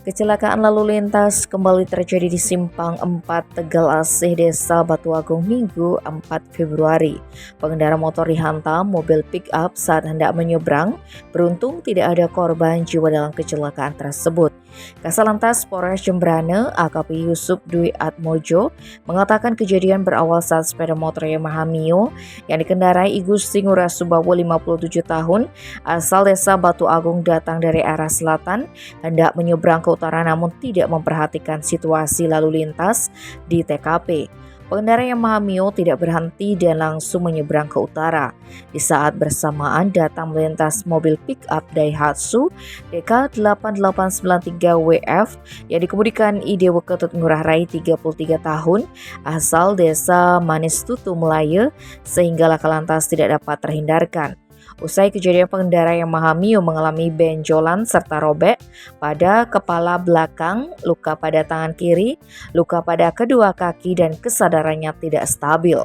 Kecelakaan lalu lintas kembali terjadi di Simpang 4 Tegal Asih, Desa Batu Agung, Minggu 4 Februari. Pengendara motor dihantam mobil pick-up saat hendak menyeberang. Beruntung tidak ada korban jiwa dalam kecelakaan tersebut. Kasalantas Polres Jembrane AKP Yusuf Dwi Atmojo mengatakan kejadian berawal saat sepeda motor Yamaha Mio yang dikendarai Igusti Ngurah Subawo 57 tahun asal Desa Batu Agung datang dari arah selatan hendak menyeberang ke utara namun tidak memperhatikan situasi lalu lintas di TKP. Pengendara Yamaha Mio tidak berhenti dan langsung menyeberang ke utara. Di saat bersamaan datang melintas mobil pick-up Daihatsu DK8893WF yang dikemudikan Idewo Ketut Ngurah Rai 33 tahun asal Desa Manistutu Melaya sehingga laka lantas tidak dapat terhindarkan. Usai kejadian, pengendara Yamaha Mio mengalami benjolan serta robek pada kepala belakang, luka pada tangan kiri, luka pada kedua kaki dan kesadarannya tidak stabil.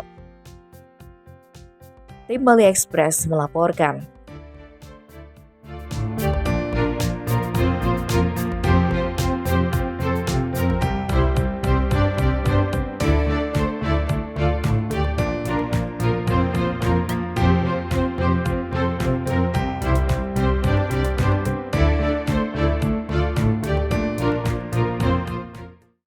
Tim Bali Express melaporkan.